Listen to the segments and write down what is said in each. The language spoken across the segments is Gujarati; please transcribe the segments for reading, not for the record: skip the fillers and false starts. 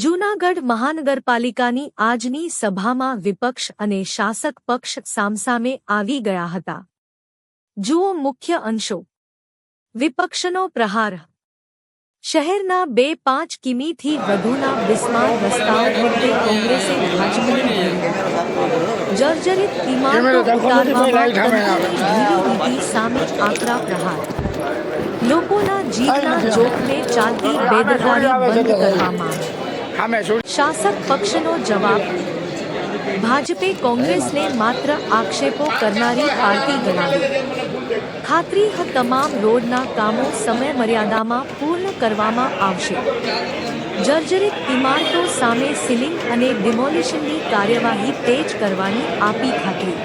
જૂનાગઢ મહાનગરપાલિકાની આજની સભામાં વિપક્ષ અને શાસક પક્ષ સામસામે આવી ગયા હતા. જુઓ મુખ્ય અંશો. વિપક્ષનો પ્રહાર. શહેરના 2-5 કિમીથી વધુના બિસ્માર રસ્તાઓ મુદ્દે કોંગ્રેસે ભાજપને ઘેર્યું. જર્જરિત ઇમારતો ઉતારવામાં તંત્રની ઢીલી નીતિ સામે આકરા પ્રહાર. લોકોના જીવના જોખમે ચાલતી બેદરકારી બંધ કરવામાં. શાસક પક્ષનો જવાબ. ભાજપે કોંગ્રેસને માત્ર આક્ષેપો કરનારી પાર્ટી ગણાવી. ખાતરી તમામ રોડના કામો સમયમર્યાદામાં પૂર્ણ કરવામાં આવશે. જર્જરિત ઇમારતો સામે સીલિંગ અને ડિમોલિશનની કાર્યવાહી તેજ કરવાની આપી ખાતરી.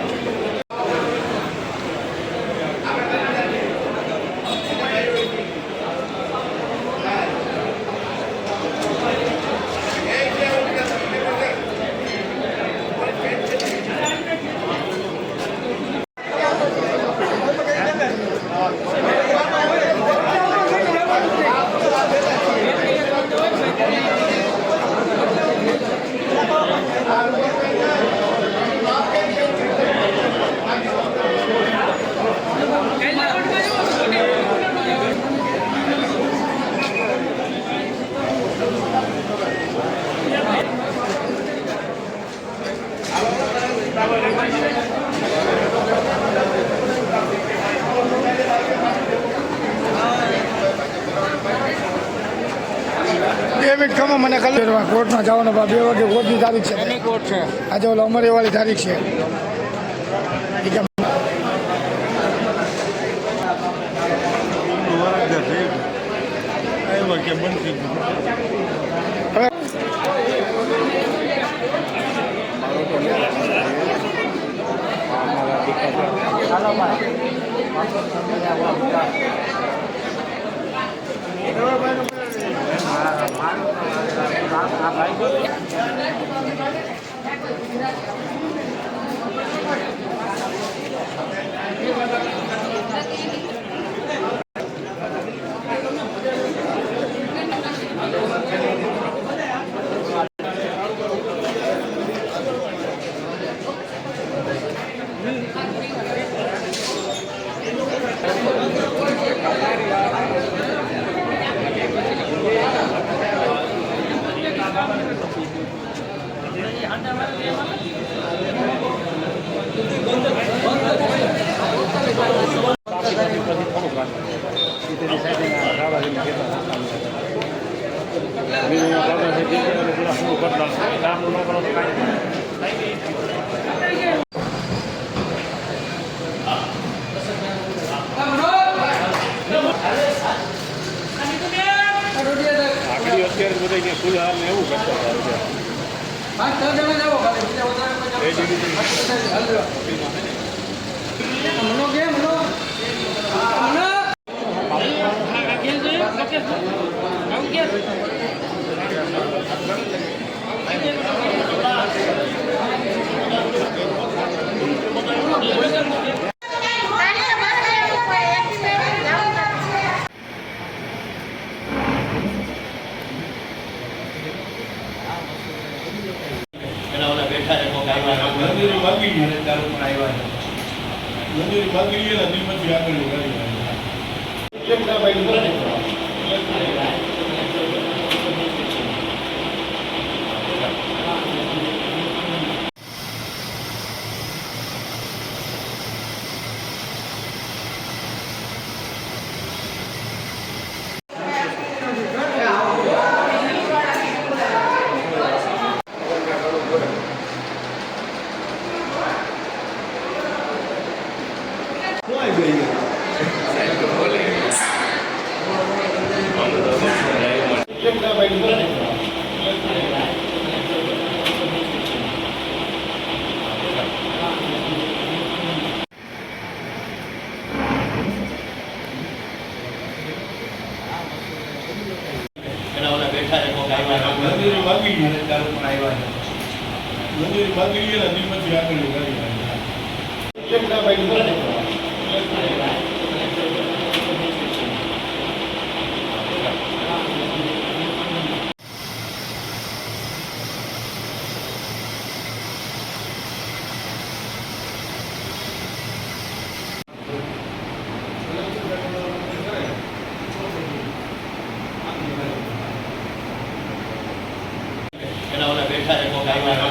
મને કલર કોર્ટમાં જવાનો 2 વાગે કોર્ટની તારીખ છે. આજે ઓલો અમરેવાળી તારીખ છે.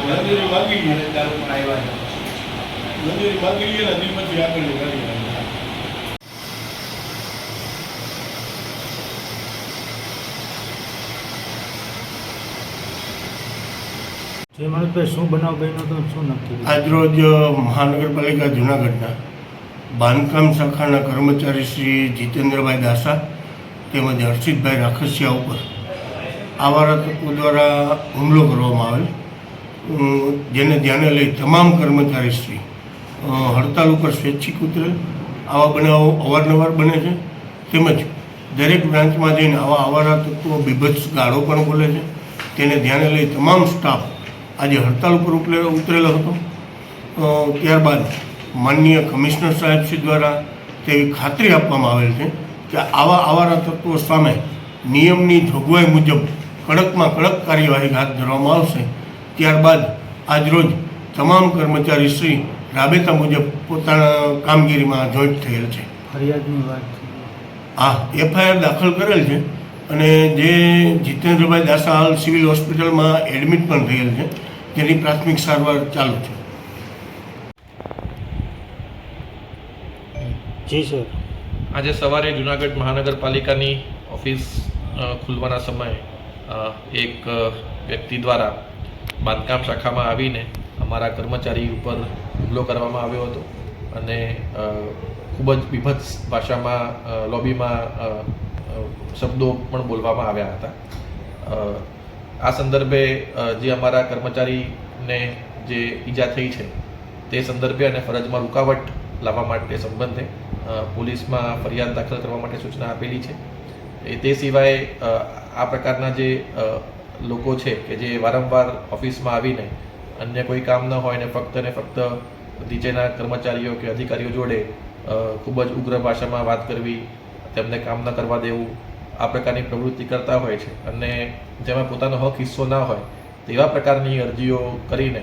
મંજૂરી માંગી લઈએ મંજૂરી માંગી લઈએ ને પછી આગળની ગાડી જે મનોજભાઈ શું બનાવ બન્યો તો શું નક્કી? આજરોજ મહાનગરપાલિકા જૂનાગઢના બાંધકામ શાખાના કર્મચારી શ્રી જીતેન્દ્રભાઈ દાસા તેમજ હર્ષિતભાઈ રાખસિયા ઉપર આવારા તત્વો દ્વારા હુમલો કરવામાં આવેલ, જેને ધ્યાને લઈ તમામ કર્મચારી શ્રી હડતાલ ઉપર સ્વૈચ્છિક ઉતરેલ. આવા બનાવો અવારનવાર બને છે, તેમજ દરેક બ્રાન્ચમાં જઈને આવા આવારા તત્વો બીભત્સ ગાળો પણ બોલે છે. તેને ધ્યાને લઈ તમામ સ્ટાફ આજે હડતાલ ઉપર ઉતરેલો હતો. ત્યારબાદ માનનીય કમિશનર સાહેબશ્રી દ્વારા તેવી ખાતરી આપવામાં આવેલ છે કે આવા આવારા તત્વો સામે નિયમની જોગવાઈ મુજબ કડકમાં કડક કાર્યવાહી હાથ ધરવામાં આવશે. ત્યારબાદ આજરોજ તમામ કર્મચારી શ્રી રાબેતા મુજબ પોતાના કામગીરીમાં જોઈન્ટ થયેલ છે. ફરિયાદની વાત હા, એફઆઈઆર દાખલ કરેલ છે અને જે જીતેન્દ્રભાઈ દાસા હાલ સિવિલ હોસ્પિટલમાં એડમિટ પણ થયેલ છે, જેની પ્રાથમિક સારવાર ચાલુ છે. જી સર. આજે સવારે જૂનાગઢ મહાનગરપાલિકાની ઓફિસ ખુલવાના સમયે એક વ્યક્તિ દ્વારા બાંધકામ શાખામાં આવીને અમારા કર્મચારી ઉપર હુમલો કરવામાં આવ્યો હતો અને ખૂબ જ બીભત્સ ભાષામાં લોબીમાં શબ્દો પણ બોલવામાં આવ્યા હતા. આ સંદર્ભે જે અમારા કર્મચારીને જે ઈજા થઈ છે તે સંદર્ભે અને ફરજમાં રૂકાવટ લાવવા માટે સંબંધે પોલીસમાં ફરિયાદ દાખલ કરવા માટે સૂચના આપેલી છે. તે સિવાય આ પ્રકારના જે લોકો છે કે જે વારંવાર ઓફિસમાં આવીને અન્ય કોઈ કામ ન હોય ને ફક્ત નીચેના કર્મચારીઓ કે અધિકારીઓ જોડે ખૂબ જ ઉગ્ર ભાષામાં વાત કરવી, તેમને કામ ન કરવા દેવું, આ પ્રકારની પ્રવૃત્તિ કરતા હોય છે અને જેમાં પોતાનો હક હિસ્સો ના હોય તેવા પ્રકારની અરજીઓ કરીને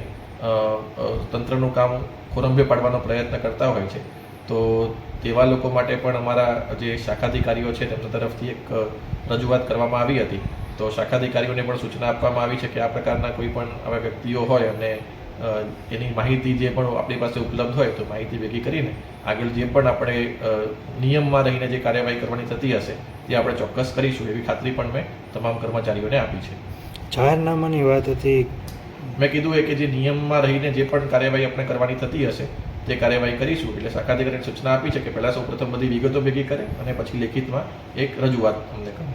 તંત્રનું કામ ખોરંભે પાડવાનો પ્રયત્ન કરતા હોય છે. તો તેવા લોકો માટે પણ અમારા જે શાખાધિકારીઓ છે તેમના તરફથી એક રજૂઆત કરવામાં આવી હતી. તો શાખાધિકારીઓને પણ સૂચના આપવામાં આવી છે કે આ પ્રકારના કોઈ પણ આવા વ્યક્તિઓ હોય અને એની માહિતી જે પણ આપણી પાસે ઉપલબ્ધ હોય તો માહિતી ભેગી કરીને આગળ જે પણ આપણે નિયમમાં રહીને જે કાર્યવાહી કરવાની થતી હશે તે આપણે ચોક્કસ કરીશું એવી ખાતરી પણ મેં તમામ કર્મચારીઓને આપી છે. જાહેરનામાની વાત હતી, મેં કીધું કે જે નિયમમાં રહીને જે પણ કાર્યવાહી આપણે કરવાની થતી હશે તે કાર્યવાહી કરીશું. એટલે શાખાધિકારીને સૂચના આપી છે કે પહેલાં સૌપ્રથમ બધી વિગતો ભેગી કરે અને પછી લેખિતમાં એક રજૂઆત અમને કરે.